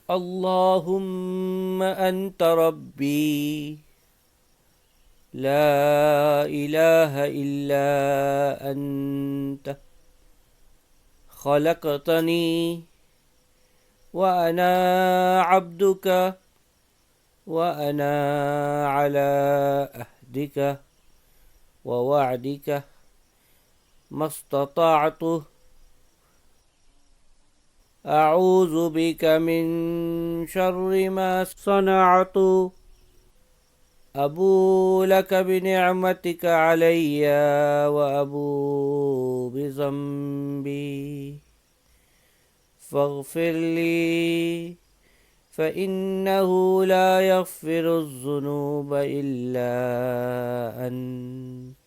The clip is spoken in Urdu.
اللهم أنت ربي لا إله إلا أنت خلقتني وأنا عبدك وأنا على عهدك ووعدك ما استطعت أعوذ بك من شر ما صنعت أبو لك بنعمتك علي وأبو بذنبي فاغفر لي فإنه لا يغفر الذنوب إلا أنت